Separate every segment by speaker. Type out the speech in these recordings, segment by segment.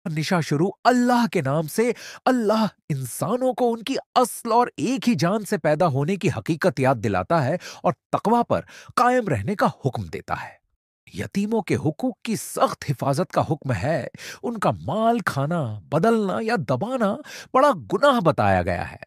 Speaker 1: निशा शुरू अल्लाह के नाम से। अल्लाह इंसानों को उनकी अस्ल और एक ही जान से पैदा होने की हकीकत याद दिलाता है और तकवा पर कायम रहने का हुक्म देता है। यतीमों के हुकूक की सख्त हिफाजत का हुक्म है। उनका माल खाना, बदलना या दबाना बड़ा गुनाह बताया गया है।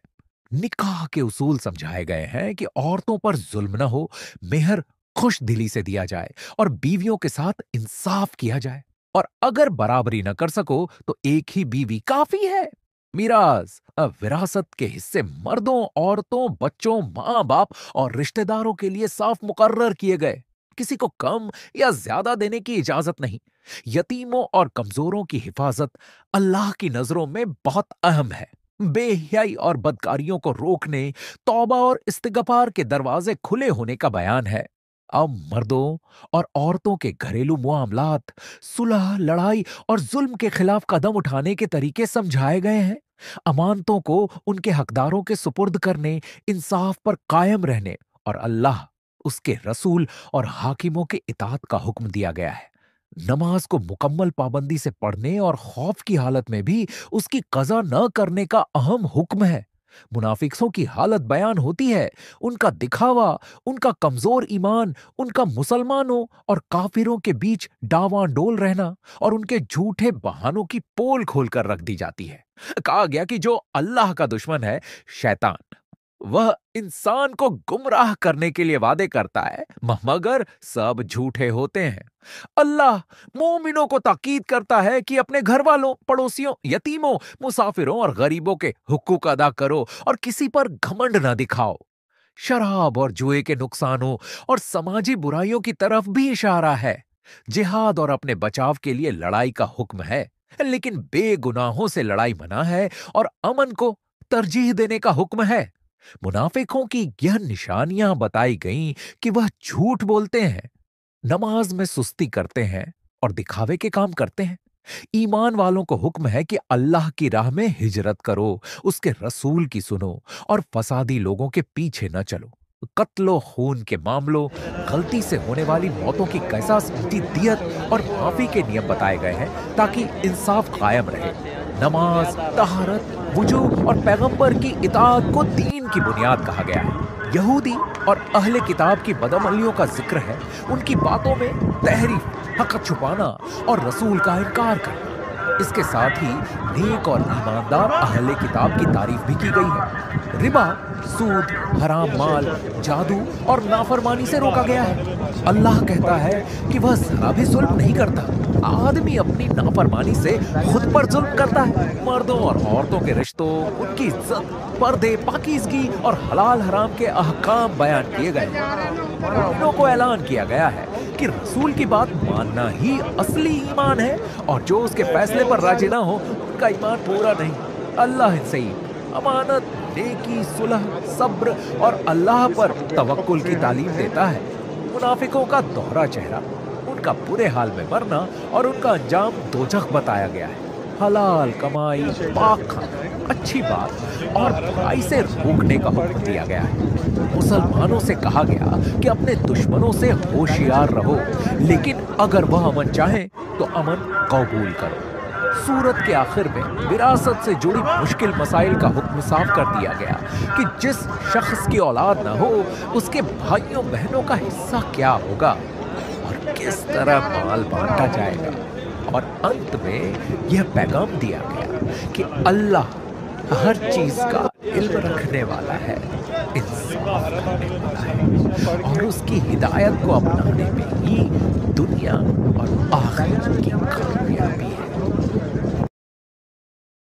Speaker 1: निकाह के उसूल समझाए गए हैं कि औरतों पर जुल्म न हो, मेहर खुश दिली से दिया जाए और बीवियों के साथ इंसाफ किया जाए। और अगर बराबरी न कर सको तो एक ही बीवी काफी है। मीरास विरासत के हिस्से मर्दों, औरतों, बच्चों, माँ बाप और रिश्तेदारों के लिए साफ मुकर्रर किए गए। किसी को कम या ज्यादा देने की इजाजत नहीं। यतीमों और कमजोरों की हिफाजत अल्लाह की नजरों में बहुत अहम है। बेहयाई और बदकारियों को रोकने, तौबा और इस्तिगफार के दरवाजे खुले होने का बयान है। अब मर्दों और औरतों के घरेलू मामलात, सुलह, लड़ाई और जुल्म के खिलाफ कदम उठाने के तरीके समझाए गए हैं। अमानतों को उनके हकदारों के सुपुर्द करने, इंसाफ पर कायम रहने और अल्लाह, उसके रसूल और हाकिमों के इताअत का हुक्म दिया गया है। नमाज को मुकम्मल पाबंदी से पढ़ने और खौफ की हालत में भी उसकी कज़ा न करने का अहम हुक्म है। मुनाफिकों की हालत बयान होती है। उनका दिखावा, उनका कमजोर ईमान, उनका मुसलमानों और काफिरों के बीच डावांडोल रहना और उनके झूठे बहानों की पोल खोलकर रख दी जाती है। कहा गया कि जो अल्लाह का दुश्मन है, शैतान, वह इंसान को गुमराह करने के लिए वादे करता है, मगर सब झूठे होते हैं। अल्लाह मोमिनों को ताकीद करता है कि अपने घर वालों, पड़ोसियों, यतीमों, मुसाफिरों और गरीबों के हुकूक अदा करो और किसी पर घमंड न दिखाओ। शराब और जुए के नुकसानों और समाजी बुराइयों की तरफ भी इशारा है। जिहाद और अपने बचाव के लिए लड़ाई का हुक्म है, लेकिन बेगुनाहों से लड़ाई मना है और अमन को तरजीह देने का हुक्म है। मुनाफिकों की यह निशानियां बताई गईं कि वह झूठ बोलते हैं, नमाज में सुस्ती करते हैं और दिखावे के काम करते हैं। ईमान वालों को हुक्म है कि अल्लाह की राह में हिजरत करो, उसके रसूल की सुनो और फसादी लोगों के पीछे न चलो। कत्लो खून के मामलों, गलती से होने वाली मौतों की किसास, दियत और माफी के नियम बताए गए हैं ताकि इंसाफ कायम रहे। नमाज, तहारत, वुजू और पैगंबर की इताअत को दीन की बुनियाद कहा गया है। यहूदी और अहले किताब की बदअमलियों का जिक्र है। उनकी बातों में तहरीफ, हक़ छुपाना और रसूल का इनकार करना। इसके साथ ही नेक और ईमानदार अहले किताब की तारीफ भी की गई है। रिबा, सूद, हराम माल, जादू और नाफरमानी से रोका गया है। अल्लाह कहता है कि वह जरा भी जुल्म नहीं करता। आदमी अपनी नाफरमानी से खुद पर जुल्म करता है। मर्दों और औरतों के रिश्तों, उनकी इज्जत, पर्दे, पाकीज़गी और हलाल हराम के अहकाम बयान किए गए हैं। मोमिनों को ऐलान किया गया है कि रसूल की बात मानना ही असली ईमान है और जो उसके फैसले पर राजी ना हो, उनका ईमान पूरा नहीं। अल्लाह इनसे अमानत, नेकी, सुलह, सब्र और अल्लाह पर तवक्कुल की तालीम देता है। मुनाफिकों का दोहरा चेहरा, उनका बुरे हाल में मरना और उनका अंजाम दोजख बताया गया है। हलाल कमाई, पाक खाना, अच्छी बात और बुराई से रोकने का हुक्म दिया गया है। मुसलमानों से कहा गया कि अपने दुश्मनों से होशियार रहो, लेकिन अगर वह अमन चाहे तो अमन कबूल करो। सूरत के आखिर में विरासत से जुड़ी मुश्किल मसाइल का हुक्म साफ कर दिया गया कि जिस शख्स की औलाद न हो, उसके भाइयों बहनों का हिस्सा क्या होगा और किस तरह माल बांटा जाएगा। और अंत में यह पैगाम दिया गया कि अल्लाह हर चीज का इल्म रखने वाला है, इंसाफ करने वाला है और उसकी हिदायत को अपनाने में ही दुनिया और